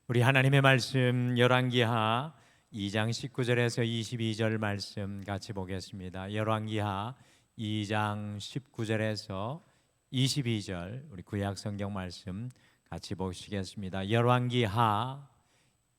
우리 하나님의 말씀 열왕기하 2장 19절에서 22절 말씀 같이 보겠습니다. 열왕기하 2장 19절에서 22절 우리 구약 성경 말씀 같이 보시겠습니다. 열왕기하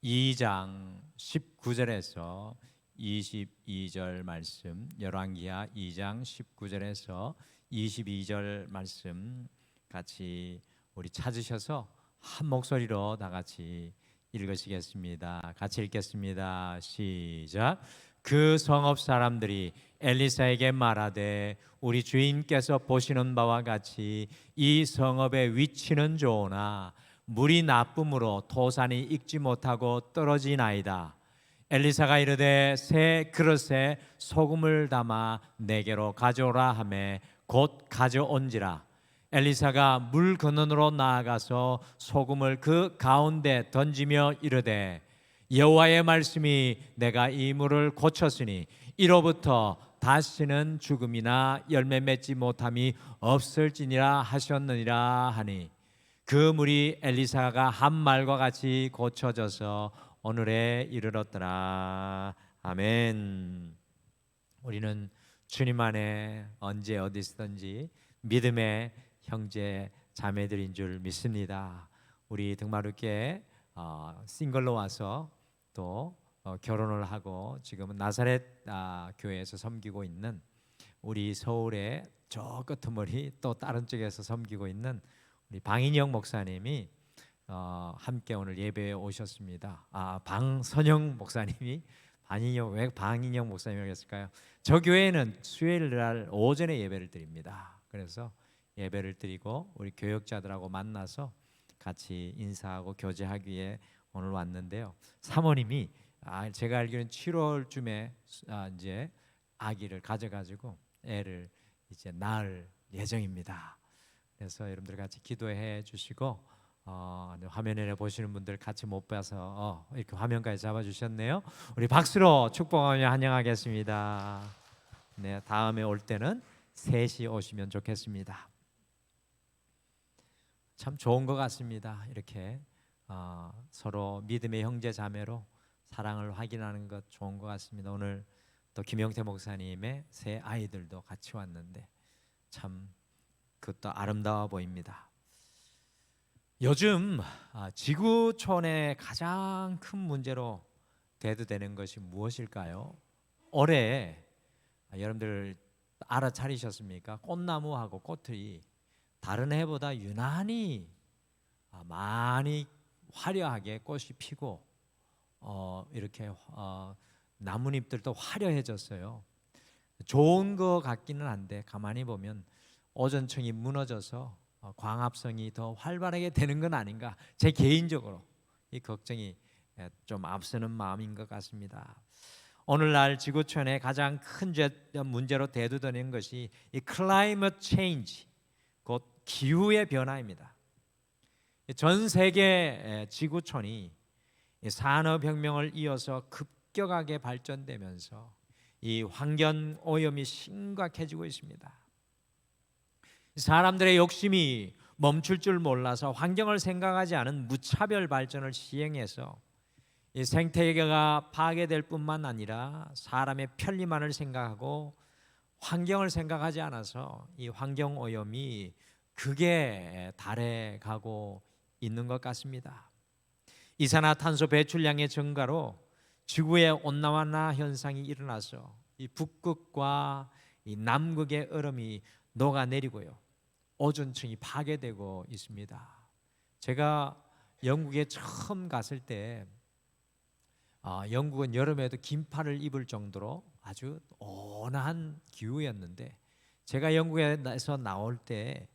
2장 19절에서 22절 말씀, 열왕기하 2장 19절에서 22절 말씀 같이 우리 찾으셔서 한 목소리로 다 같이 읽으시겠습니다. 같이 읽겠습니다. 시작. 그 성읍 사람들이 엘리사에게 말하되 우리 주인께서 보시는 바와 같이 이 성읍의 위치는 좋으나 물이 나쁨으로 토산이 익지 못하고 떨어지나이다. 엘리사가 이르되 새 그릇에 소금을 담아 내게로 가져오라 하매 곧 가져온지라. 엘리사가 물 근원으로 나아가서 소금을 그 가운데 던지며 이르되 여호와의 말씀이 내가 이 물을 고쳤으니 이로부터 다시는 죽음이나 열매 맺지 못함이 없을지니라 하셨느니라 하니 그 물이 엘리사가 한 말과 같이 고쳐져서 오늘에 이르렀더라. 아멘. 우리는 주님 안에 언제 어디서든지 믿음의 형제 자매들인 줄 믿습니다. 우리 등마루께 싱글로 와서 또 결혼을 하고 지금은 나사렛 교회에서 섬기고 있는 우리 서울의 저 끄트머리 또 다른 쪽에서 섬기고 있는 우리 방인영 목사님이 함께 오늘 예배에 오셨습니다. 방선영 목사님이 왜 방인영 목사님이라고 했을까요? 저 교회는 수요일 날 오전에 예배를 드립니다. 그래서 예배를 드리고 우리 교역자들하고 만나서 같이 인사하고 교제하기 위해 오늘 왔는데요. 사모님이 제가 알기로는 7월쯤에 이제 아기를 가져가지고 애를 이제 낳을 예정입니다. 그래서 여러분들 같이 기도해 주시고 화면에 보시는 분들 같이 못 봐서 이렇게 화면까지 잡아주셨네요. 우리 박수로 축복하며 환영하겠습니다. 네, 다음에 올 때는 3시 오시면 좋겠습니다. 참 좋은 것 같습니다. 이렇게 서로 믿음의 형제 자매로 사랑을 확인하는 것 좋은 것 같습니다. 오늘 또 김영태 목사님의 새 아이들도 같이 왔는데 참 그것도 아름다워 보입니다. 요즘 지구촌의 가장 큰 문제로 대두되는 것이 무엇일까요? 올해 여러분들 알아차리셨습니까? 꽃나무하고 꽃이 다른 해보다 유난히 많이 화려하게 꽃이 피고 이렇게 나뭇잎들도 화려해졌어요. 좋은 것 같기는 한데 가만히 보면 오존층이 무너져서 광합성이 더 활발하게 되는 건 아닌가, 제 개인적으로 이 걱정이 좀 앞서는 마음인 것 같습니다. 오늘날 지구촌의 가장 큰 문제로 대두되는 것이 이 클라이머트 체인지, 곧 기후의 변화입니다. 전 세계 지구촌이 산업혁명을 이어서 급격하게 발전되면서 이 환경 오염이 심각해지고 있습니다. 사람들의 욕심이 멈출 줄 몰라서 환경을 생각하지 않은 무차별 발전을 시행해서 이 생태계가 파괴될 뿐만 아니라 사람의 편리만을 생각하고 환경을 생각하지 않아서 이 환경 오염이 극에 달해가고 있는 것 같습니다. 이산화탄소 배출량의 증가로 지구의 온난화 현상이 일어나서 이 북극과 이 남극의 얼음이 녹아내리고요, 오존층이 파괴되고 있습니다. 제가 영국에 처음 갔을 때 영국은 여름에도 긴팔을 입을 정도로 아주 온화한 기후였는데 제가 영국에서 나올 때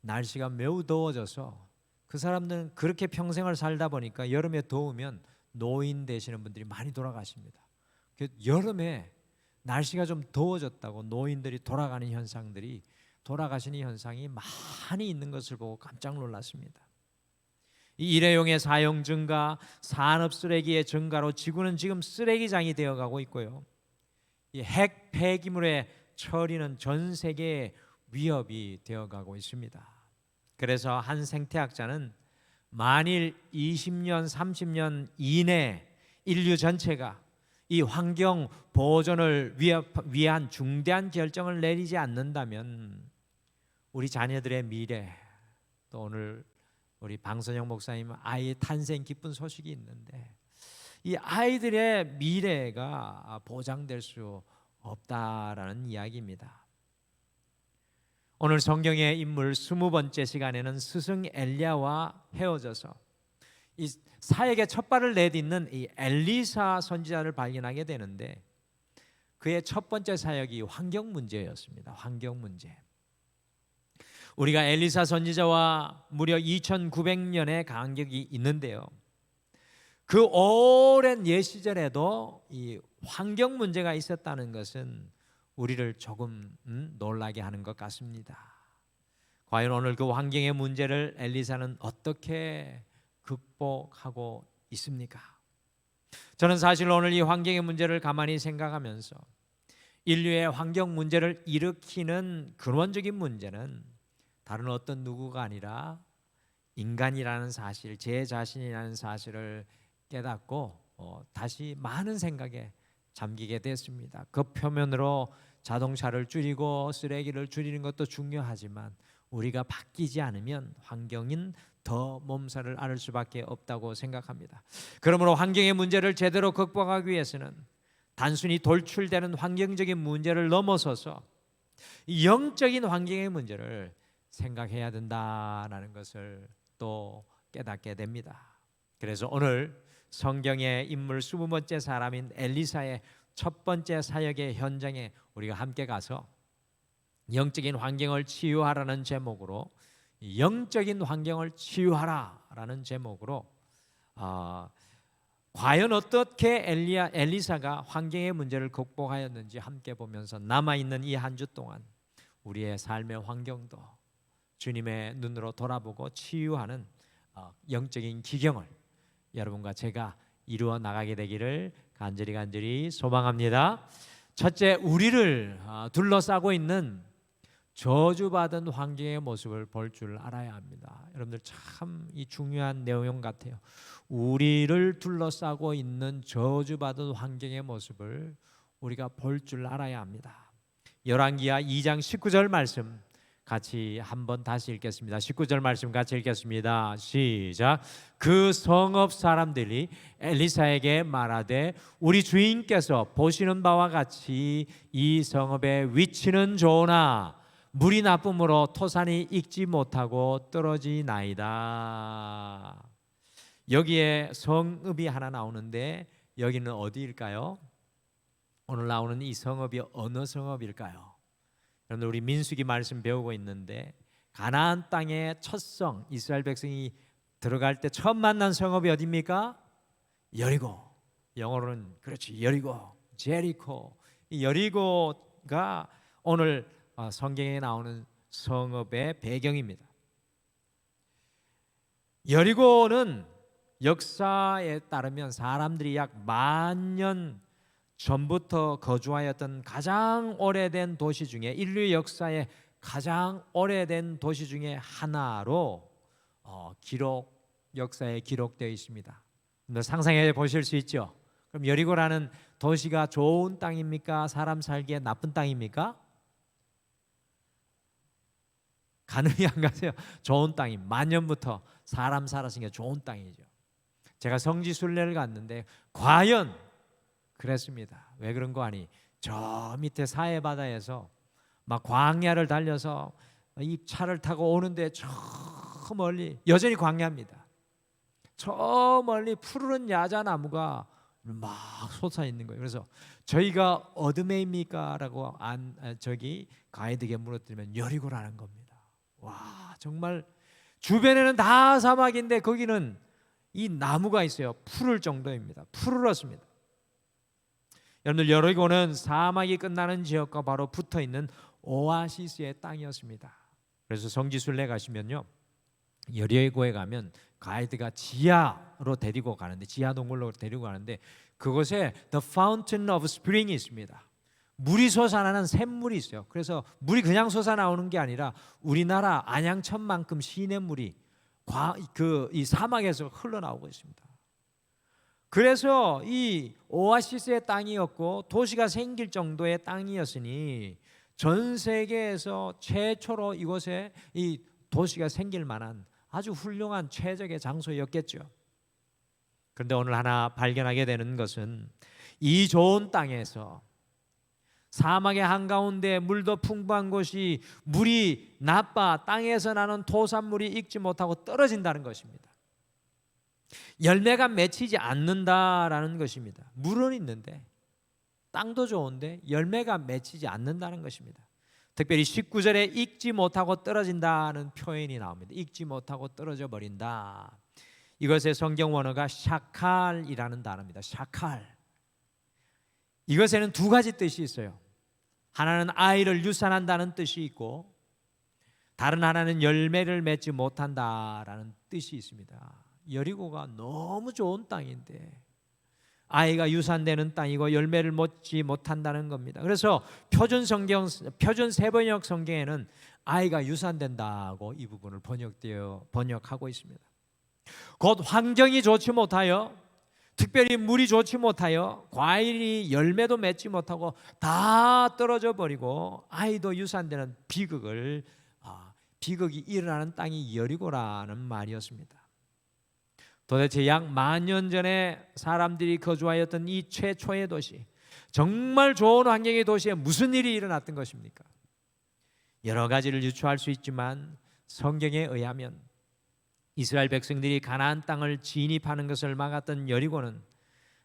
날씨가 매우 더워져서 그 사람들은 그렇게 평생을 살다 보니까 여름에 더우면 노인 되시는 분들이 많이 돌아가십니다. 여름에 날씨가 좀 더워졌다고 노인들이 돌아가시는 현상이 많이 있는 것을 보고 깜짝 놀랐습니다. 이 일회용의 사용 증가, 산업 쓰레기의 증가로 지구는 지금 쓰레기장이 되어가고 있고요, 이 핵 폐기물의 처리는 전 세계의 위협이 되어가고 있습니다. 그래서 한 생태학자는 만일 20년, 30년 이내 인류 전체가 이 환경 보존을 위한 중대한 결정을 내리지 않는다면 우리 자녀들의 미래, 또 오늘 우리 방선영 목사님 아이의 탄생 기쁜 소식이 있는데 이 아이들의 미래가 보장될 수 없다라는 이야기입니다. 오늘 성경의 인물 20번째 시간에는 스승 엘리야와 헤어져서 이 사역의 첫 발을 내딛는 이 엘리사 선지자를 발견하게 되는데 그의 첫 번째 사역이 환경 문제였습니다. 환경 문제. 우리가 엘리사 선지자와 무려 2900년의 간격이 있는데요. 그 오랜 옛 시절에도 이 환경 문제가 있었다는 것은 우리를 조금 놀라게 하는 것 같습니다. 과연 오늘 그 환경의 문제를 엘리사는 어떻게 극복하고 있습니까? 저는 사실 오늘 이 환경의 문제를 가만히 생각하면서 인류의 환경 문제를 일으키는 근원적인 문제는 다른 어떤 누구가 아니라 인간이라는 사실, 제 자신이라는 사실을 깨닫고 다시 많은 생각에 잠기게 됐습니다. 그 표면으로 자동차를 줄이고 쓰레기를 줄이는 것도 중요하지만 우리가 바뀌지 않으면 환경인 더 몸살을 앓을 수밖에 없다고 생각합니다. 그러므로 환경의 문제를 제대로 극복하기 위해서는 단순히 돌출되는 환경적인 문제를 넘어서서 영적인 환경의 문제를 생각해야 된다라는 것을 또 깨닫게 됩니다. 그래서 오늘 성경의 인물 20번째 사람인 엘리사의 첫 번째 사역의 현장에 우리가 함께 가서 영적인 환경을 치유하라는 제목으로 영적인 환경을 치유하라라는 제목으로 과연 어떻게 엘리사가 환경의 문제를 극복하였는지 함께 보면서 남아있는 이 한 주 동안 우리의 삶의 환경도 주님의 눈으로 돌아보고 치유하는 영적인 기경을 여러분과 제가 이루어 나가게 되기를 간절히 소망합니다. 첫째, 우리를 둘러싸고 있는 저주받은 환경의 모습을 볼 줄 알아야 합니다. 여러분들 참 이 중요한 내용 같아요. 우리를 둘러싸고 있는 저주받은 환경의 모습을 우리가 볼 줄 알아야 합니다. 열왕기하 2장 19절 말씀 같이 한번 다시 읽겠습니다. 19절 말씀 같이 읽겠습니다. 시작. 그 성읍 사람들이 엘리사에게 말하되 우리 주인께서 보시는 바와 같이 이 성읍의 위치는 좋으나 물이 나쁨으로 토산이 익지 못하고 떨어지나이다. 여기에 성읍이 하나 나오는데 여기는 어디일까요? 오늘 나오는 이 성읍이 어느 성읍일까요? 여러분들 우리 민수기 말씀 배우고 있는데 가나안 땅의 첫 성 이스라엘 백성이 들어갈 때 처음 만난 성읍이 어디입니까? 여리고. 영어로는 그렇지 여리고, 제리코. 이 여리고가 오늘 성경에 나오는 성읍의 배경입니다. 여리고는 역사에 따르면 사람들이 약 10,000년 전부터 거주하였던 가장 오래된 도시 중에 인류 역사의 가장 오래된 도시 중에 하나로 역사에 기록되어 있습니다. 상상해 보실 수 있죠? 그럼 여리고라는 도시가 좋은 땅입니까? 사람 살기에 나쁜 땅입니까? 가늠이 안 가세요? 좋은 땅이 만년부터 사람 살았으니까 좋은 땅이죠. 제가 성지순례를 갔는데 과연 그랬습니다. 왜 그런 거 아니? 저 밑에 사해 바다에서 막 광야를 달려서 이 차를 타고 오는데 저 멀리 여전히 광야입니다. 저 멀리 푸르른 야자나무가 막 솟아 있는 거예요. 그래서 저희가 어디매입니까? 라고 저기 가이드에게 물어드리면 여리고라는 겁니다. 와, 정말 주변에는 다 사막인데 거기는 이 나무가 있어요. 푸를 정도입니다. 푸르렀습니다. 여러분들 여리고는 사막이 끝나는 지역과 바로 붙어있는 오아시스의 땅이었습니다. 그래서 성지순례 가시면요 여리고에 가면 가이드가 지하로 데리고 가는데 지하 동굴로 데리고 가는데 그곳에 The Fountain of Spring이 있습니다. 물이 솟아나는 샘물이 있어요. 그래서 물이 그냥 솟아나오는 게 아니라 우리나라 안양천만큼 시냇물이 이 사막에서 흘러나오고 있습니다. 그래서 이 오아시스의 땅이었고 도시가 생길 정도의 땅이었으니 전 세계에서 최초로 이곳에 이 도시가 생길 만한 아주 훌륭한 최적의 장소였겠죠. 그런데 오늘 하나 발견하게 되는 것은 이 좋은 땅에서 사막의 한가운데 물도 풍부한 곳이 물이 나빠 땅에서 나는 토산물이 익지 못하고 떨어진다는 것입니다. 열매가 맺히지 않는다라는 것입니다. 물은 있는데 땅도 좋은데 열매가 맺히지 않는다는 것입니다. 특별히 19절에 익지 못하고 떨어진다는 표현이 나옵니다. 익지 못하고 떨어져 버린다. 이것의 성경 원어가 샤칼이라는 단어입니다. 샤칼. 이것에는 두 가지 뜻이 있어요. 하나는 아이를 유산한다는 뜻이 있고 다른 하나는 열매를 맺지 못한다라는 뜻이 있습니다. 여리고가 너무 좋은 땅인데 아이가 유산되는 땅이고 열매를 맺지 못한다는 겁니다. 그래서 표준 세번역 성경에는 아이가 유산된다고 이 부분을 번역하고 있습니다. 곧 환경이 좋지 못하여, 특별히 물이 좋지 못하여 과일이 열매도 맺지 못하고 다 떨어져 버리고 아이도 유산되는 비극이 일어나는 땅이 여리고라는 말이었습니다. 도대체 약 10,000년 전에 사람들이 거주하였던 이 최초의 도시, 정말 좋은 환경의 도시에 무슨 일이 일어났던 것입니까? 여러 가지를 유추할 수 있지만 성경에 의하면 이스라엘 백성들이 가나안 땅을 진입하는 것을 막았던 여리고는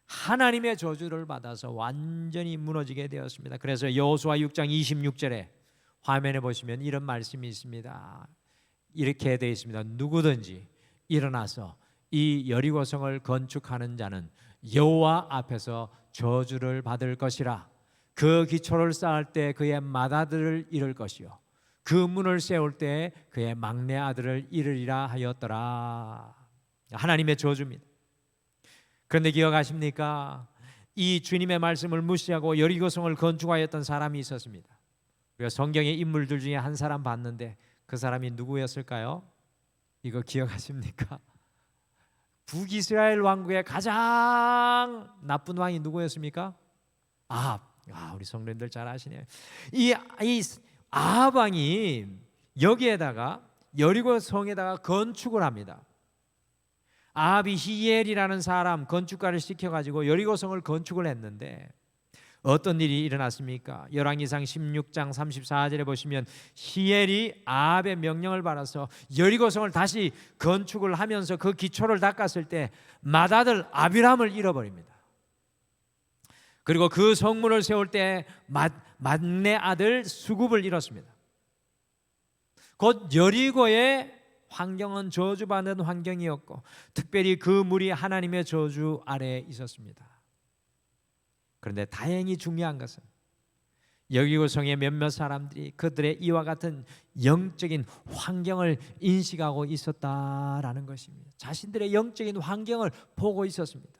하나님의 저주를 받아서 완전히 무너지게 되었습니다. 그래서 여호수아 6장 26절에 화면에 보시면 이런 말씀이 있습니다. 이렇게 되어 있습니다. 누구든지 일어나서 이 여리고성을 건축하는 자는 여호와 앞에서 저주를 받을 것이라. 그 기초를 쌓을 때 그의 맏아들을 잃을 것이요 그 문을 세울 때 그의 막내 아들을 잃으리라 하였더라. 하나님의 저주입니다. 그런데 기억하십니까? 이 주님의 말씀을 무시하고 여리고성을 건축하였던 사람이 있었습니다. 우리가 성경의 인물들 중에 한 사람 봤는데 그 사람이 누구였을까요? 이거 기억하십니까? 북이스라엘 왕국의 가장 나쁜 왕이 누구였습니까? 우리 성도님들 잘 아시네요. 이 아합 왕이 여기에다가 여리고 성에다가 건축을 합니다. 아합이 히엘이라는 사람 건축가를 시켜가지고 여리고 성을 건축을 했는데 어떤 일이 일어났습니까? 열왕기상 16장 34절에 보시면 히엘이 아합의 명령을 받아서 여리고성을 다시 건축을 하면서 그 기초를 닦았을 때 맏아들 아비람을 잃어버립니다. 그리고 그 성문을 세울 때 막내 아들 수굽을 잃었습니다. 곧 여리고의 환경은 저주받는 환경이었고 특별히 그 물이 하나님의 저주 아래에 있었습니다. 그런데 다행히 중요한 것은 여리고성의 몇몇 사람들이 그들의 이와 같은 영적인 환경을 인식하고 있었다라는 것입니다. 자신들의 영적인 환경을 보고 있었습니다.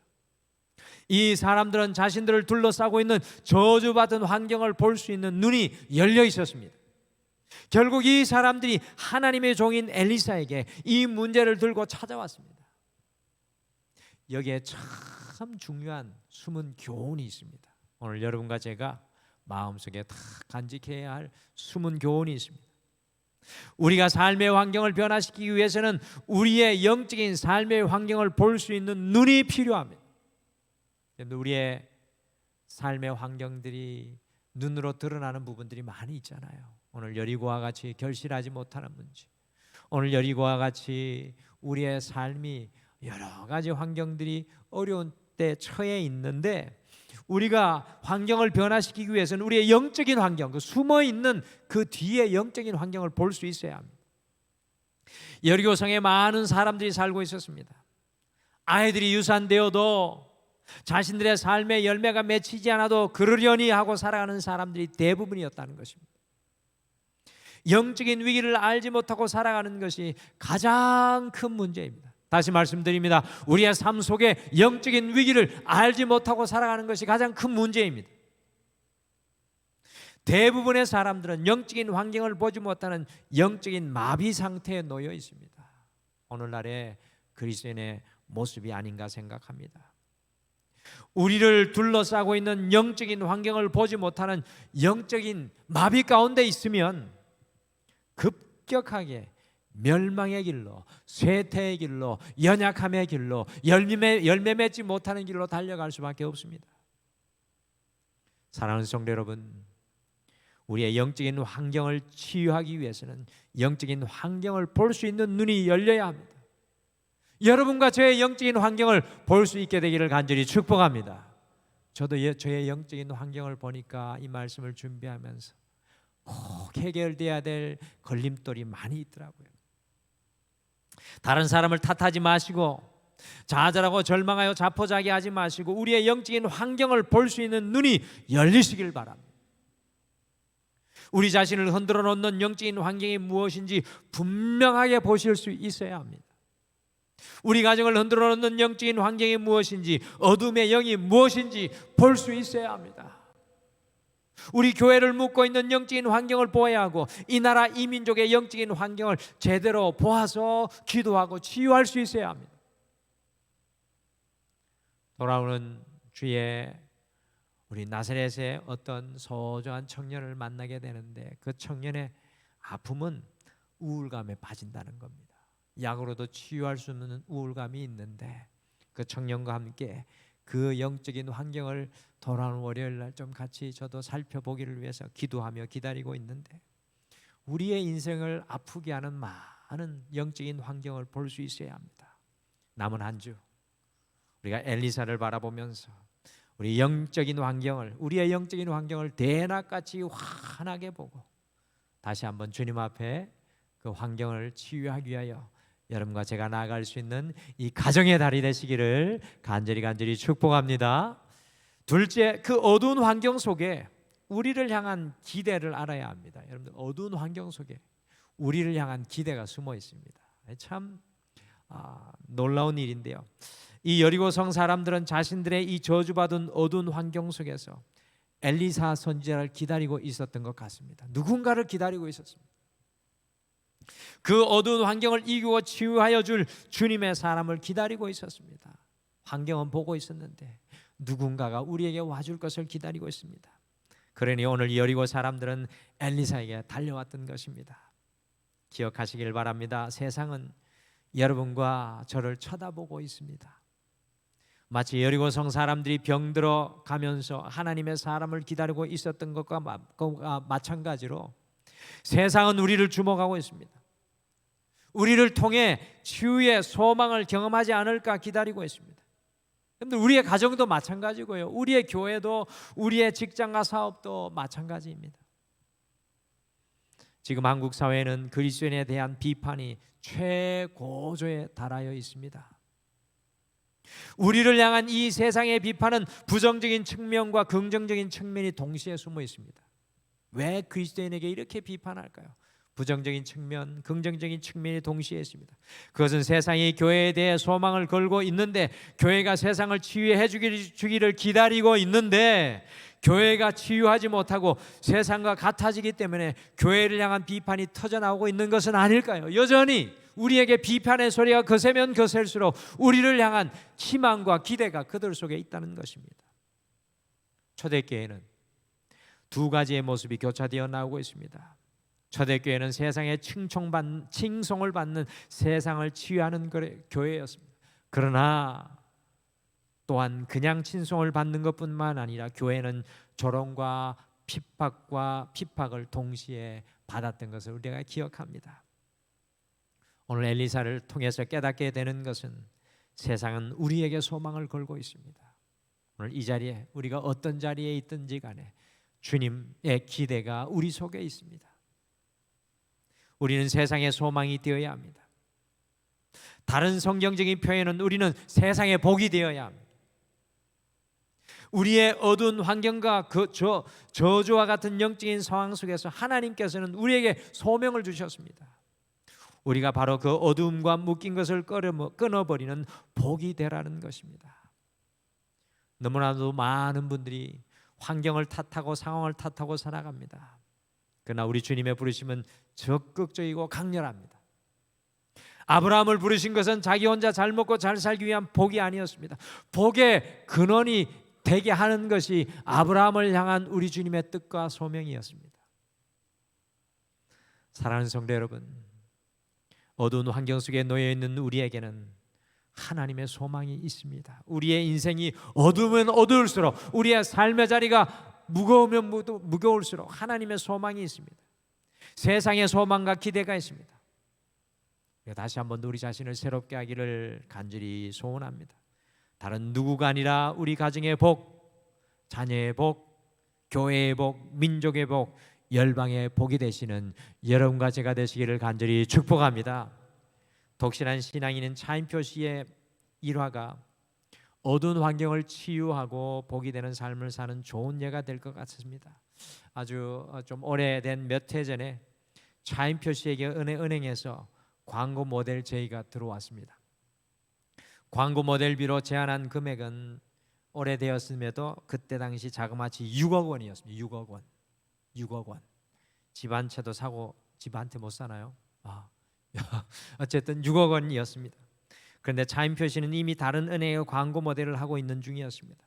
이 사람들은 자신들을 둘러싸고 있는 저주받은 환경을 볼 수 있는 눈이 열려 있었습니다. 결국 이 사람들이 하나님의 종인 엘리사에게 이 문제를 들고 찾아왔습니다. 여기에 참 중요한 숨은 교훈이 있습니다. 오늘 여러분과 제가 마음속에 다 간직해야 할 숨은 교훈이 있습니다. 우리가 삶의 환경을 변화시키기 위해서는 우리의 영적인 삶의 환경을 볼 수 있는 눈이 필요합니다. 그런데 우리의 삶의 환경들이 눈으로 드러나는 부분들이 많이 있잖아요. 오늘 여리고와 같이 결실하지 못하는 문제, 오늘 여리고와 같이 우리의 삶이 여러 가지 환경들이 어려운 때 처해 있는데 우리가 환경을 변화시키기 위해서는 우리의 영적인 환경, 그 숨어있는 그 뒤에 영적인 환경을 볼 수 있어야 합니다. 여리고성에 많은 사람들이 살고 있었습니다. 아이들이 유산되어도 자신들의 삶의 열매가 맺히지 않아도 그러려니 하고 살아가는 사람들이 대부분이었다는 것입니다. 영적인 위기를 알지 못하고 살아가는 것이 가장 큰 문제입니다. 다시 말씀드립니다. 우리의 삶 속에 영적인 위기를 알지 못하고 살아가는 것이 가장 큰 문제입니다. 대부분의 사람들은 영적인 환경을 보지 못하는 영적인 마비 상태에 놓여 있습니다. 오늘날의 그리스도인의 모습이 아닌가 생각합니다. 우리를 둘러싸고 있는 영적인 환경을 보지 못하는 영적인 마비 가운데 있으면 급격하게 멸망의 길로, 쇠퇴의 길로, 연약함의 길로, 열매 맺지 못하는 길로 달려갈 수밖에 없습니다. 사랑하는 성도 여러분, 우리의 영적인 환경을 치유하기 위해서는 영적인 환경을 볼 수 있는 눈이 열려야 합니다. 여러분과 저의 영적인 환경을 볼 수 있게 되기를 간절히 축복합니다. 저도 저의 영적인 환경을 보니까 이 말씀을 준비하면서 꼭 해결돼야 될 걸림돌이 많이 있더라고요. 다른 사람을 탓하지 마시고 좌절하고 절망하여 자포자기하지 마시고 우리의 영적인 환경을 볼 수 있는 눈이 열리시길 바랍니다. 우리 자신을 흔들어 놓는 영적인 환경이 무엇인지 분명하게 보실 수 있어야 합니다. 우리 가정을 흔들어 놓는 영적인 환경이 무엇인지, 어둠의 영이 무엇인지 볼 수 있어야 합니다. 우리 교회를 묶고 있는 영적인 환경을 보아야 하고 이 나라 이 민족의 영적인 환경을 제대로 보아서 기도하고 치유할 수 있어야 합니다. 돌아오는 주에 우리 나사렛의 어떤 소중한 청년을 만나게 되는데 그 청년의 아픔은 우울감에 빠진다는 겁니다. 약으로도 치유할 수 없는 우울감이 있는데 그 청년과 함께 그 영적인 환경을 돌아오는 월요일 날 좀 같이 저도 살펴보기를 위해서 기도하며 기다리고 있는데 우리의 인생을 아프게 하는 많은 영적인 환경을 볼 수 있어야 합니다. 남은 한 주 우리가 엘리사를 바라보면서 우리의 영적인 환경을 대낮같이 환하게 보고 다시 한번 주님 앞에 그 환경을 치유하기 위하여 여러분과 제가 나아갈 수 있는 이 가정의 달이 되시기를 간절히 축복합니다. 둘째, 그 어두운 환경 속에 우리를 향한 기대를 알아야 합니다. 여러분들, 어두운 환경 속에 우리를 향한 기대가 숨어 있습니다. 참 놀라운 일인데요. 이 여리고성 사람들은 자신들의 이 저주받은 어두운 환경 속에서 엘리사 선지자를 기다리고 있었던 것 같습니다. 누군가를 기다리고 있었습니다. 그 어두운 환경을 이기고 치유하여 줄 주님의 사람을 기다리고 있었습니다. 환경은 보고 있었는데 누군가가 우리에게 와줄 것을 기다리고 있습니다. 그러니 오늘 여리고 사람들은 엘리사에게 달려왔던 것입니다. 기억하시길 바랍니다. 세상은 여러분과 저를 쳐다보고 있습니다. 마치 여리고성 사람들이 병들어 가면서 하나님의 사람을 기다리고 있었던 것과 마찬가지로 세상은 우리를 주목하고 있습니다. 우리를 통해 치유의 소망을 경험하지 않을까 기다리고 있습니다. 여러분들, 우리의 가정도 마찬가지고요. 우리의 교회도 우리의 직장과 사업도 마찬가지입니다. 지금 한국 사회는 그리스도인에 대한 비판이 최고조에 달하여 있습니다. 우리를 향한 이 세상의 비판은 부정적인 측면과 긍정적인 측면이 동시에 숨어 있습니다. 왜 그리스도인에게 이렇게 비판할까요? 부정적인 측면, 긍정적인 측면이 동시에 있습니다. 그것은 세상이 교회에 대해 소망을 걸고 있는데 교회가 세상을 치유해 주기를 기다리고 있는데 교회가 치유하지 못하고 세상과 같아지기 때문에 교회를 향한 비판이 터져나오고 있는 것은 아닐까요? 여전히 우리에게 비판의 소리가 거세면 거셀수록 우리를 향한 희망과 기대가 그들 속에 있다는 것입니다. 초대교회는 두 가지의 모습이 교차되어 나오고 있습니다. 초대교회는 세상에 칭송을 받는 세상을 치유하는 교회였습니다. 그러나 또한 그냥 칭송을 받는 것뿐만 아니라 교회는 조롱과 핍박을 동시에 받았던 것을 우리가 기억합니다. 오늘 엘리사를 통해서 깨닫게 되는 것은 세상은 우리에게 소망을 걸고 있습니다. 오늘 이 자리에 우리가 어떤 자리에 있든지 간에 주님의 기대가 우리 속에 있습니다. 우리는 세상의 소망이 되어야 합니다. 다른 성경적인 표현은 우리는 세상의 복이 되어야 합니다. 우리의 어두운 환경과 그 저주와 같은 영적인 상황 속에서 하나님께서는 우리에게 소명을 주셨습니다. 우리가 바로 그 어두움과 묶인 것을 끊어버리는 복이 되라는 것입니다. 너무나도 많은 분들이 환경을 탓하고 상황을 탓하고 살아갑니다. 그러나 우리 주님의 부르심은 적극적이고 강렬합니다. 아브라함을 부르신 것은 자기 혼자 잘 먹고 잘 살기 위한 복이 아니었습니다. 복의 근원이 되게 하는 것이 아브라함을 향한 우리 주님의 뜻과 소명이었습니다. 사랑하는 성도 여러분, 어두운 환경 속에 놓여 있는 우리에게는 하나님의 소망이 있습니다. 우리의 인생이 어두우면 어두울수록, 우리의 삶의 자리가 무거우면 무거울수록 하나님의 소망이 있습니다. 세상의 소망과 기대가 있습니다. 다시 한번 우리 자신을 새롭게 하기를 간절히 소원합니다. 다른 누구가 아니라 우리 가정의 복, 자녀의 복, 교회의 복, 민족의 복, 열방의 복이 되시는 여러분과 제가 되시기를 간절히 축복합니다. 독실한 신앙인은 차인표 씨의 일화가 어두운 환경을 치유하고 복이 되는 삶을 사는 좋은 예가 될 것 같습니다. 아주 좀 오래된 몇 해 전에 차인표 씨에게 은행에서 광고 모델 제의가 들어왔습니다. 광고 모델비로 제안한 금액은 오래되었음에도 그때 당시 자그마치 6억 원이었습니다. 6억 원. 6억 원. 집 한 채도 사고 집 한 채 못 사나요? 어쨌든 6억 원이었습니다. 그런데 차인표 씨는 이미 다른 은행의 광고 모델을 하고 있는 중이었습니다.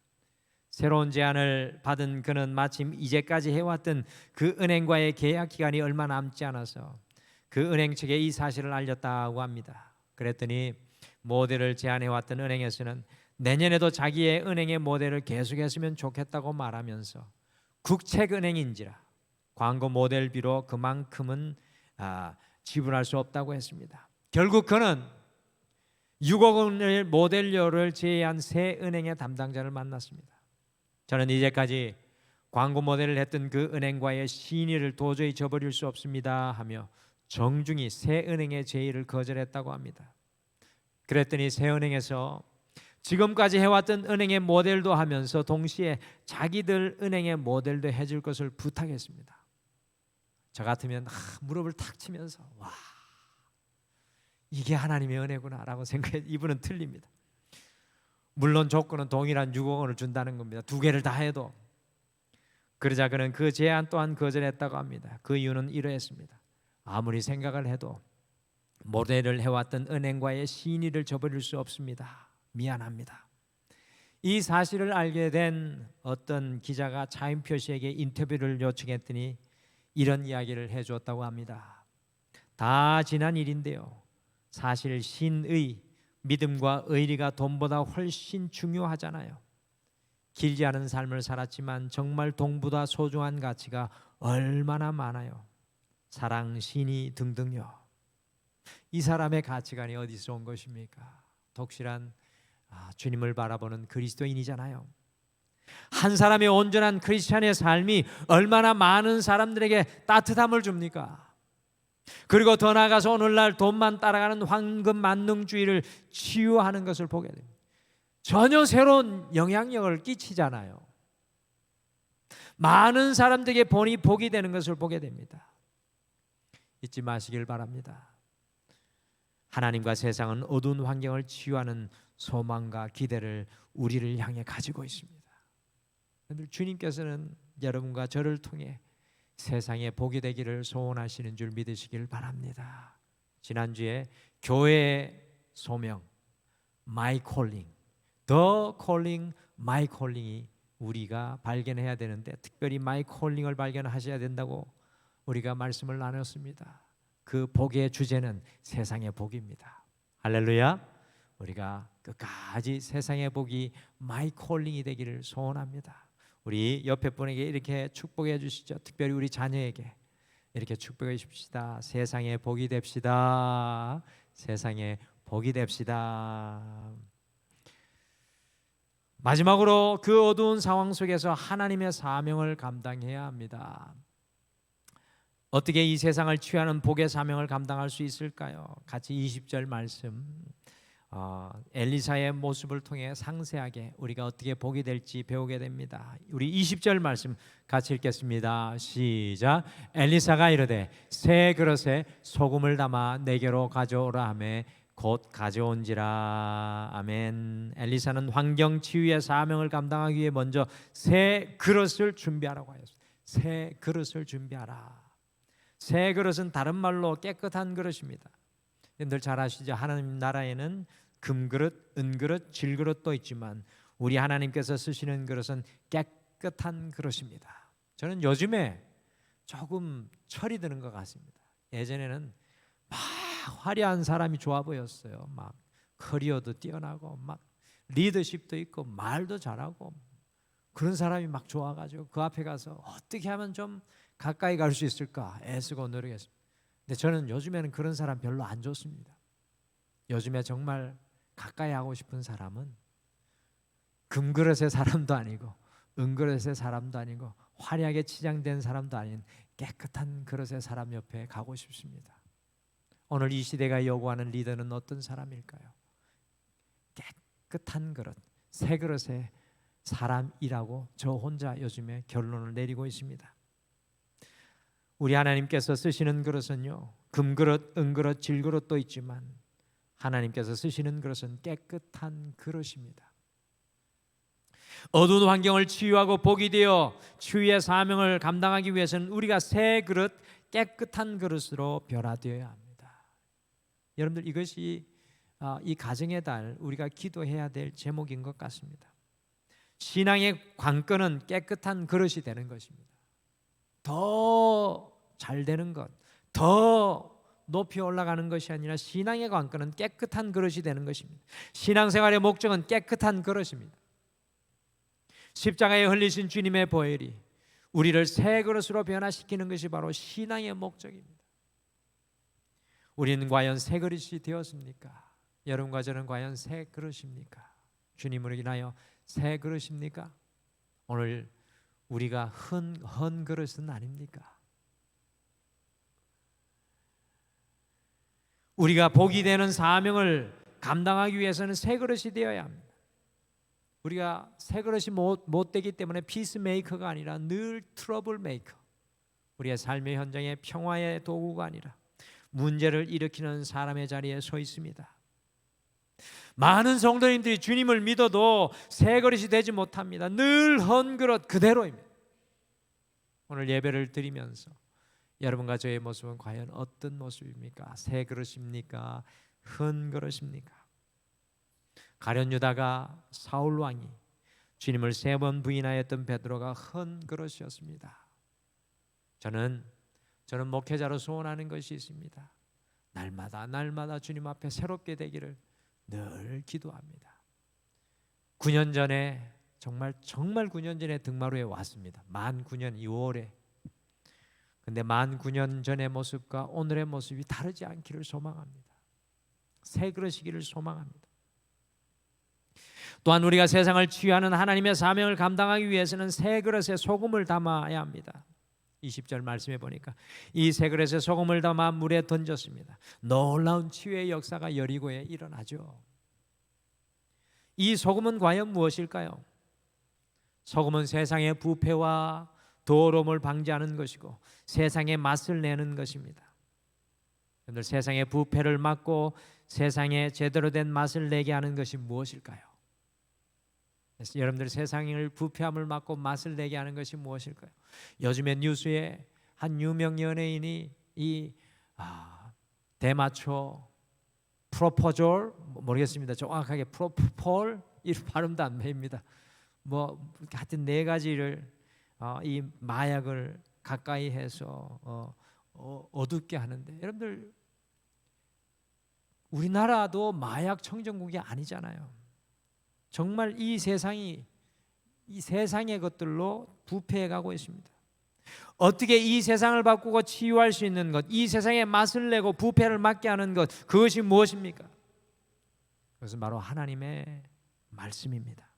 새로운 제안을 받은 그는 마침 이제까지 해왔던 그 은행과의 계약 기간이 얼마 남지 않아서 그 은행 측에 이 사실을 알렸다고 합니다. 그랬더니 모델을 제안해왔던 은행에서는 내년에도 자기의 은행의 모델을 계속했으면 좋겠다고 말하면서 국책은행인지라 광고 모델비로 그만큼은 지불할 수 없다고 했습니다. 결국 그는 6억 원의 모델료를 제외한 새 은행의 담당자를 만났습니다. 저는 이제까지 광고 모델을 했던 그 은행과의 신의를 도저히 저버릴 수 없습니다 하며 정중히 새 은행의 제의를 거절했다고 합니다. 그랬더니 새 은행에서 지금까지 해왔던 은행의 모델도 하면서 동시에 자기들 은행의 모델도 해줄 것을 부탁했습니다. 저 같으면 무릎을 탁 치면서 와, 이게 하나님의 은혜구나 라고 생각해. 이분은 틀립니다. 물론 조건은 동일한 6억 원을 준다는 겁니다. 두 개를 다 해도. 그러자 그는 그 제안 또한 거절했다고 합니다. 그 이유는 이러했습니다. 아무리 생각을 해도 모델을 해왔던 은행과의 신의를 저버릴 수 없습니다. 미안합니다. 이 사실을 알게 된 어떤 기자가 차인표 씨에게 인터뷰를 요청했더니 이런 이야기를 해주었다고 합니다. 다 지난 일인데요. 사실 신의, 믿음과 의리가 돈보다 훨씬 중요하잖아요. 길지 않은 삶을 살았지만 정말 돈보다 소중한 가치가 얼마나 많아요. 사랑, 신의 등등요. 이 사람의 가치관이 어디서 온 것입니까? 독실한 주님을 바라보는 그리스도인이잖아요. 한 사람의 온전한 크리스찬의 삶이 얼마나 많은 사람들에게 따뜻함을 줍니까? 그리고 더 나아가서 오늘날 돈만 따라가는 황금 만능주의를 치유하는 것을 보게 됩니다. 전혀 새로운 영향력을 끼치잖아요. 많은 사람들에게 복이 되는 것을 보게 됩니다. 잊지 마시길 바랍니다. 하나님과 세상은 어두운 환경을 치유하는 소망과 기대를 우리를 향해 가지고 있습니다. 주님께서는 여러분과 저를 통해 세상에 복이 되기를 소원하시는 줄 믿으시길 바랍니다. 지난주에 교회의 소명, My Calling, The Calling, My Calling이 우리가 발견해야 되는데 특별히 My Calling을 발견하셔야 된다고 우리가 말씀을 나눴습니다. 그 복의 주제는 세상의 복입니다. 할렐루야. 우리가 끝까지 세상의 복이 My Calling이 되기를 소원합니다. 우리 옆에 분에게 이렇게 축복해 주시죠. 특별히 우리 자녀에게 이렇게 축복해 주십시다. 세상의 복이 됩시다. 세상의 복이 됩시다. 마지막으로 그 어두운 상황 속에서 하나님의 사명을 감당해야 합니다. 어떻게 이 세상을 치유하는 복의 사명을 감당할 수 있을까요? 같이 20절 말씀 엘리사의 모습을 통해 상세하게 우리가 어떻게 복이 될지 배우게 됩니다. 우리 20절 말씀 같이 읽겠습니다. 시작. 엘리사가 이르되 새 그릇에 소금을 담아 내게로 가져오라 하매 곧 가져온지라. 아멘. 엘리사는 환경 치유의 사명을 감당하기 위해 먼저 새 그릇을 준비하라고 하였습니다. 새 그릇을 준비하라. 새 그릇은 다른 말로 깨끗한 그릇입니다. 늘 잘 아시죠? 하나님 나라에는 금그릇, 은그릇, 질그릇도 있지만 우리 하나님께서 쓰시는 그릇은 깨끗한 그릇입니다. 저는 요즘에 조금 철이 드는 것 같습니다. 예전에는 막 화려한 사람이 좋아 보였어요. 막 커리어도 뛰어나고 막 리더십도 있고 말도 잘하고 그런 사람이 막 좋아가지고 그 앞에 가서 어떻게 하면 좀 가까이 갈 수 있을까 애쓰고 노력했습니다. 근데 저는 요즘에는 그런 사람 별로 안 좋습니다. 요즘에 정말 가까이 하고 싶은 사람은 금그릇의 사람도 아니고 은그릇의 사람도 아니고 화려하게 치장된 사람도 아닌 깨끗한 그릇의 사람 옆에 가고 싶습니다. 오늘 이 시대가 요구하는 리더는 어떤 사람일까요? 깨끗한 그릇, 새 그릇의 사람이라고 저 혼자 요즘에 결론을 내리고 있습니다. 우리 하나님께서 쓰시는 그릇은요, 금그릇, 은그릇, 질그릇도 있지만 하나님께서 쓰시는 그릇은 깨끗한 그릇입니다. 어두운 환경을 치유하고 복이 되어 치유의 사명을 감당하기 위해서는 우리가 새 그릇, 깨끗한 그릇으로 변화되어야 합니다. 여러분들 이것이 이 가정의 달 우리가 기도해야 될 제목인 것 같습니다. 신앙의 관건은 깨끗한 그릇이 되는 것입니다. 더 잘 되는 것, 더 높이 올라가는 것이 아니라 신앙의 관건은 깨끗한 그릇이 되는 것입니다. 신앙생활의 목적은 깨끗한 그릇입니다. 십자가에 흘리신 주님의 보혈이 우리를 새 그릇으로 변화시키는 것이 바로 신앙의 목적입니다. 우리는 과연 새 그릇이 되었습니까? 여러분과 저는 과연 새 그릇입니까? 주님으로 인하여 새 그릇입니까? 오늘 우리가 헌 그릇은 아닙니까? 우리가 복이 되는 사명을 감당하기 위해서는 새 그릇이 되어야 합니다. 우리가 새 그릇이 못 되기 때문에 피스메이커가 아니라 늘 트러블 메이커, 우리의 삶의 현장에 평화의 도구가 아니라 문제를 일으키는 사람의 자리에 서 있습니다. 많은 성도님들이 주님을 믿어도 새 그릇이 되지 못합니다. 늘 헌 그릇 그대로입니다. 오늘 예배를 드리면서 여러분과 저의 모습은 과연 어떤 모습입니까? 새 그릇입니까? 헌 그릇입니까? 가룟 유다가 사울 왕이 주님을 3번 부인하였던 베드로가 헌 그릇이었습니다. 저는 목회자로 소원하는 것이 있습니다. 날마다 주님 앞에 새롭게 되기를 늘 기도합니다. 9년 전에 정말 9년 전에 등마루에 왔습니다. 만 9년 2월에. 근데 만 9년 전의 모습과 오늘의 모습이 다르지 않기를 소망합니다. 새 그릇이기를 소망합니다. 또한 우리가 세상을 치유하는 하나님의 사명을 감당하기 위해서는 새 그릇에 소금을 담아야 합니다. 20절 말씀해 보니까 이 새 그릇에 소금을 담아 물에 던졌습니다. 놀라운 치유의 역사가 여리고에 일어나죠. 이 소금은 과연 무엇일까요? 소금은 세상의 부패와 더러움을 방지하는 것이고 세상의 맛을 내는 것입니다. 여러분들, 세상의 부패를 막고 세상에 제대로 된 맛을 내게 하는 것이 무엇일까요? 그래서 여러분들, 세상을 부패함을 막고 맛을 내게 하는 것이 무엇일까요? 요즘에 뉴스에 한 유명 연예인이 이 대마초 프로포졸, 모르겠습니다. 정확하게 프로폴, 이 발음도 안 됩니다. 하여튼 4가지를 이 마약을 가까이 해서 어둡게 하는데, 여러분들 우리나라도 마약 청정국이 아니잖아요. 정말 이 세상이 이 세상의 것들로 부패해가고 있습니다. 어떻게 이 세상을 바꾸고 치유할 수 있는 것, 이 세상에 맛을 내고 부패를 막게 하는 것, 그것이 무엇입니까? 그것은 바로 하나님의 말씀입니다.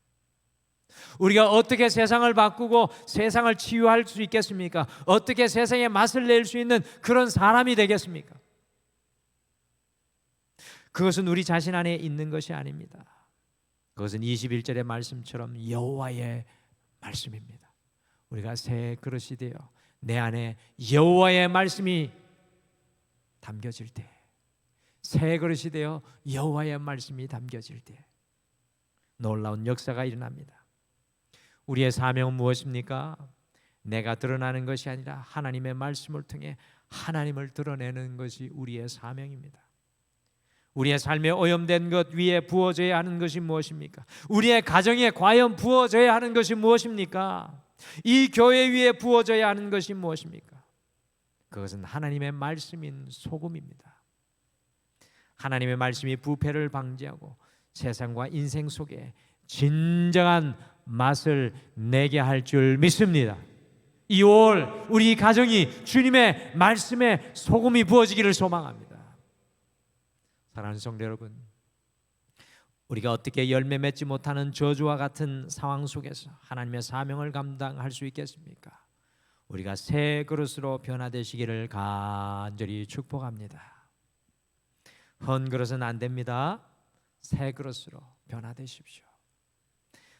우리가 어떻게 세상을 바꾸고 세상을 치유할 수 있겠습니까? 어떻게 세상에 맛을 낼 수 있는 그런 사람이 되겠습니까? 그것은 우리 자신 안에 있는 것이 아닙니다. 그것은 21절의 말씀처럼 여호와의 말씀입니다. 우리가 새 그릇이 되어 내 안에 여호와의 말씀이 담겨질 때, 새 그릇이 되어 여호와의 말씀이 담겨질 때 놀라운 역사가 일어납니다. 우리의 사명은 무엇입니까? 내가 드러나는 것이 아니라 하나님의 말씀을 통해 하나님을 드러내는 것이 우리의 사명입니다. 우리의 삶에 오염된 것 위에 부어져야 하는 것이 무엇입니까? 우리의 가정에 과연 부어져야 하는 것이 무엇입니까? 이 교회 위에 부어져야 하는 것이 무엇입니까? 그것은 하나님의 말씀인 소금입니다. 하나님의 말씀이 부패를 방지하고 세상과 인생 속에 진정한 맛을 내게 할 줄 믿습니다. 이 5월 우리 가정이 주님의 말씀에 소금이 부어지기를 소망합니다. 사랑하는 성도 여러분, 우리가 어떻게 열매 맺지 못하는 저주와 같은 상황 속에서 하나님의 사명을 감당할 수 있겠습니까? 우리가 새 그릇으로 변화되시기를 간절히 축복합니다. 헌 그릇은 안 됩니다. 새 그릇으로 변화되십시오.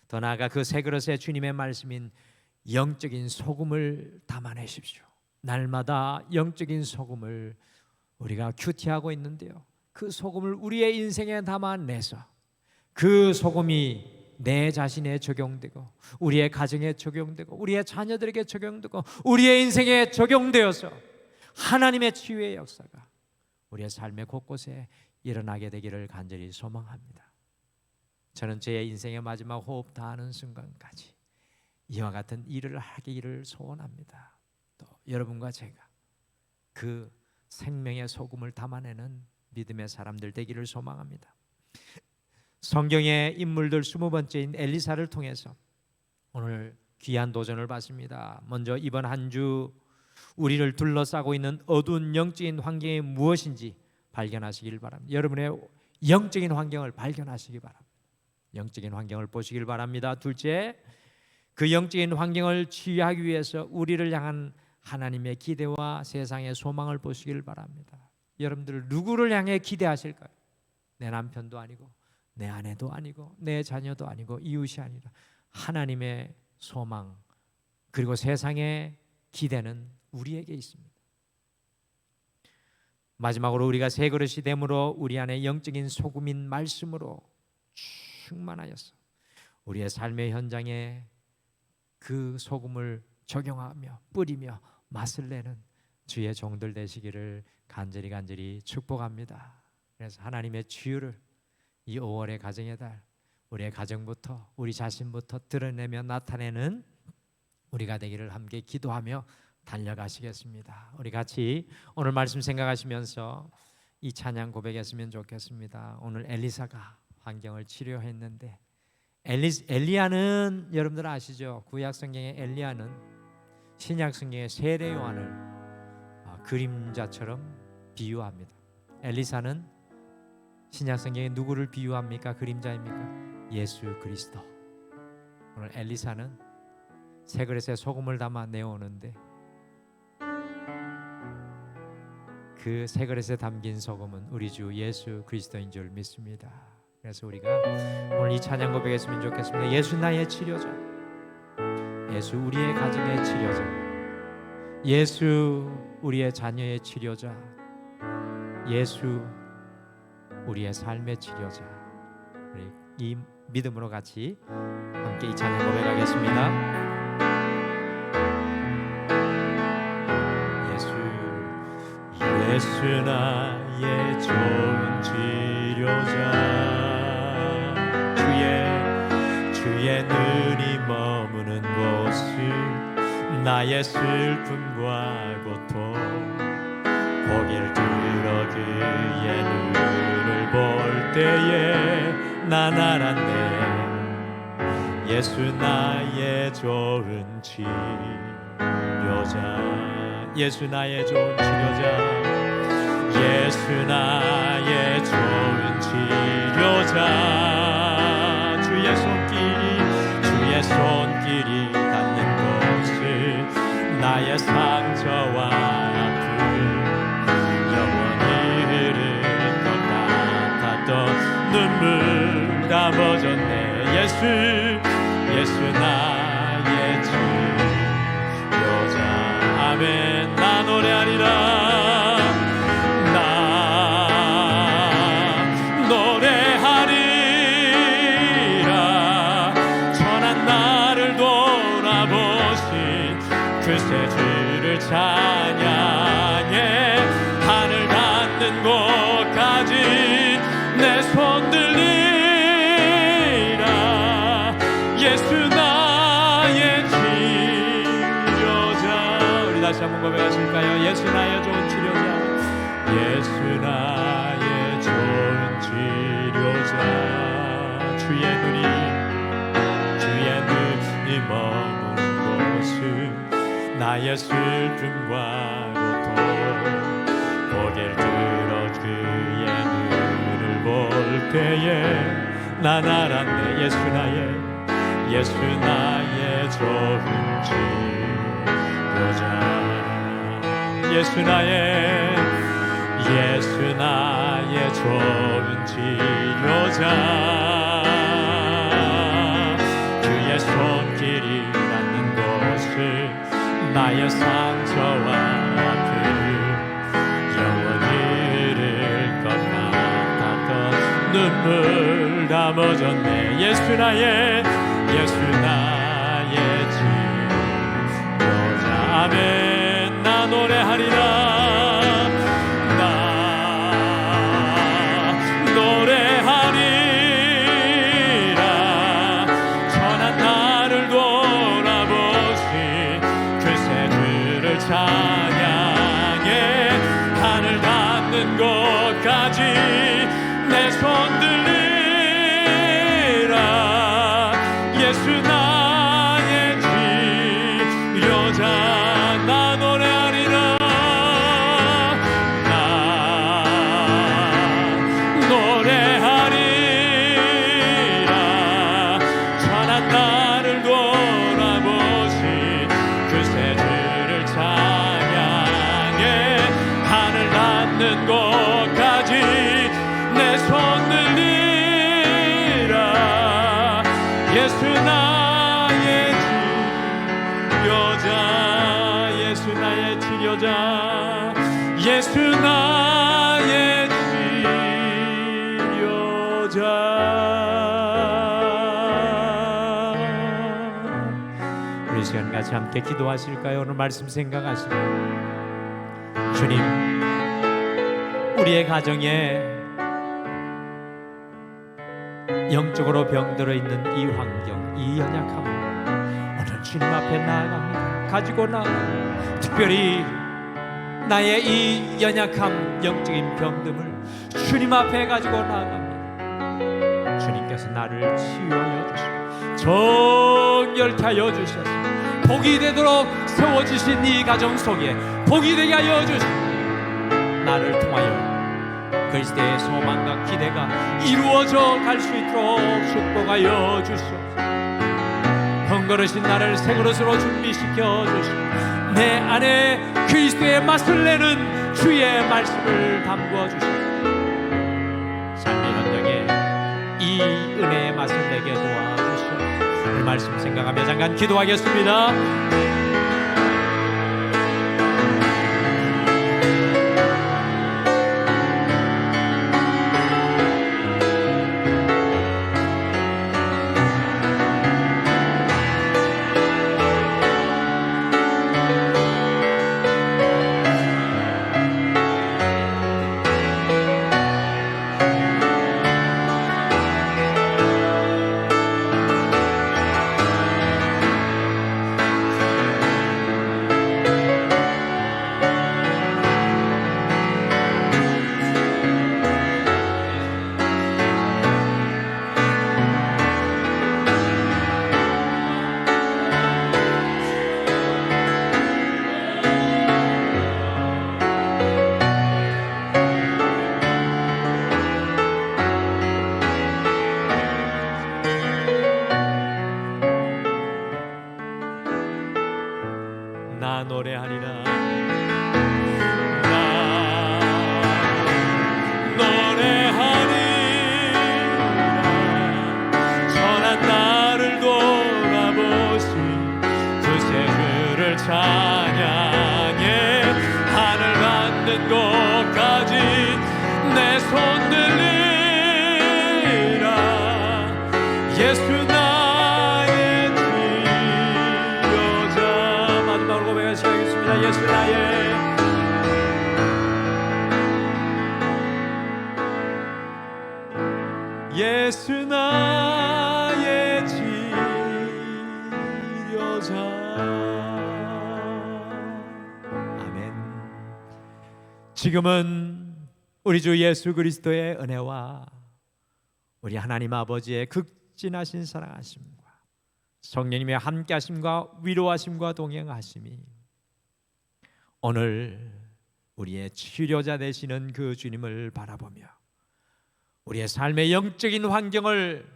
더 나아가 그 새 그릇에 주님의 말씀인 영적인 소금을 담아내십시오. 날마다 영적인 소금을 우리가 큐티하고 있는데요, 그 소금을 우리의 인생에 담아내서 그 소금이 내 자신에 적용되고 우리의 가정에 적용되고 우리의 자녀들에게 적용되고 우리의 인생에 적용되어서 하나님의 치유의 역사가 우리의 삶의 곳곳에 일어나게 되기를 간절히 소망합니다. 저는 제 인생의 마지막 호흡 다하는 순간까지 이와 같은 일을 하기를 소원합니다. 또 여러분과 제가 그 생명의 소금을 담아내는 믿음의 사람들 되기를 소망합니다. 성경의 인물들 20번째인 엘리사를 통해서 오늘 귀한 도전을 받습니다. 먼저 이번 한 주 우리를 둘러싸고 있는 어두운 영적인 환경이 무엇인지 발견하시길 바랍니다. 여러분의 영적인 환경을 발견하시기 바랍니다. 영적인 환경을 보시길 바랍니다. 둘째, 그 영적인 환경을 치유하기 위해서 우리를 향한 하나님의 기대와 세상의 소망을 보시길 바랍니다. 여러분들 누구를 향해 기대하실까요? 내 남편도 아니고 내 아내도 아니고 내 자녀도 아니고 이웃이 아니라 하나님의 소망 그리고 세상의 기대는 우리에게 있습니다. 마지막으로 우리가 새 그릇이 됨으로 우리 안에 영적인 소금인 말씀으로 충만하여서 우리의 삶의 현장에 그 소금을 적용하며 뿌리며 맛을 내는 주의 종들 되시기를 간절히 축복합니다. 그래서 하나님의 치유를 이 5월의 가정의 달 우리의 가정부터 우리 자신부터 드러내며 나타내는 우리가 되기를 함께 기도하며 달려가시겠습니다. 우리 같이 오늘 말씀 생각하시면서 이 찬양 고백했으면 좋겠습니다. 오늘 엘리사가 환경을 치료했는데 엘리야는 여러분들 아시죠? 구약 성경의 엘리야는 신약 성경의 세례 요한을 그림자처럼 비유합니다. 엘리사는 신약 성경에 누구를 비유합니까? 그림자입니까? 예수 그리스도. 오늘 엘리사는 새 그릇에 소금을 담아 내오는데 그 새 그릇에 담긴 소금은 우리 주 예수 그리스도인 줄 믿습니다. 그래서 우리가 오늘 이 찬양 고백했으면 좋겠습니다. 예수 나의 치료자, 예수 우리의 가정의 치료자, 예수 우리의 자녀의 치료자, 예수 우리의 삶의 치료자. 우리 이 믿음으로 같이 함께 이 찬양 고백하겠습니다. 예수 나의 좋은 치료자, 주의 눈이 머무는 곳을 나의 슬픔과 고통 고개를 들어 그의 눈을 볼 때에 난 알았네. 예수 나의 좋은 치료자, 예수 나의 좋은 치료자, 예수 나의 좋은 치료자, 주의 손길이 닿는 곳을 나의 상처와 아픔 영원히 흐를 것 같았던 눈물 다 멎었네. 예수 나의 치료자. 아멘. 나 노래하리라. 그새 주를 찬양해 하늘 닿는 곳까지 다시 한번 고백하실까요? 예수 나의 좋은 치료자, 예수 나의 좋은 치료자, 주의 눈이 머문 곳은 나의 슬픔과 고통, 고개를 들어 그의 눈을 볼 때에 난 알았네. 예수 나의 좋은 치료자, 예수 나의 좋은 치료자, 그의 손길이 닿는 곳을 나의 상처와 아픔 영원히 잃을 것 같았던 눈물 다 멎었네. 예수 나의 치료자. 아멘. 나 노래하리라, 나 노래하리라. 천한 나를 돌아보신 그새 주를 찬양해. 하늘 닿는 곳까지 내 손 들리라. 예수 나의 치료자. 나 노래하리라, 나 노래하리라. 천한 나를 돌아보신 그새 주를 찬양해. 하늘 닿는 곳까지 내 손 들리라. 예수 나의 치료자, 예수 나의 치료자, 예수 나의 치료자. 우리 시간 같이 함께 기도하실까요? 오늘 말씀 생각하시고, 주님, 우리의 가정에 영적으로 병들어 있는 이 환경, 이 연약함을 오늘 주님 앞에 나아갑니다. 가지고 나아갑니다. 특별히 나의 이 연약함, 영적인 병듦을 주님 앞에 가지고 나아갑니다. 주님께서 나를 치유하여 주시고 정결케 하여 주셔서 복이 되도록 세워주신 이 가정 속에 복이 되게 하여 주시고 나를 통하여 그리스도의 소망과 기대가 이루어져 갈 수 있도록 축복하여 주시옵소서. 헝거르신 나를 새 그릇으로 준비시켜 주시고 내 안에 그리스도의 맛을 내는 주의 말씀을 담궈 주시고 삶의 현장에 이 은혜의 맛을 내게 도와주시옵소서. 그 말씀 생각하며 잠깐 기도하겠습니다. 나 노래하리라, 나 노래하리라. 선한 나를 돌아보신 그새 주를 찬양해. 하늘 닿는 곳까지 내 손 들리라. 예수 예수 나의 예수 나의 치료자. 지금은 우리 주 예수 그리스도의 은혜와 우리 하나님 아버지의 극진하신 사랑하심과 성령님의 함께하심과 위로하심과 동행하심이 오늘 우리의 치료자 되시는 그 주님을 바라보며 우리의 삶의 영적인 환경을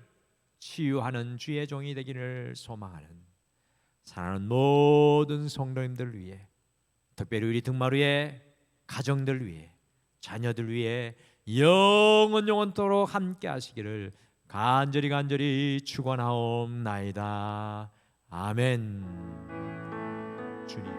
치유하는 주의 종이 되기를 소망하는 사랑하는 모든 성도님들 위해, 특별히 우리 등마루의 가정들 위해, 자녀들 위해 영원토록 함께 하시기를 간절히 축원하옵나이다. 아멘. 주님.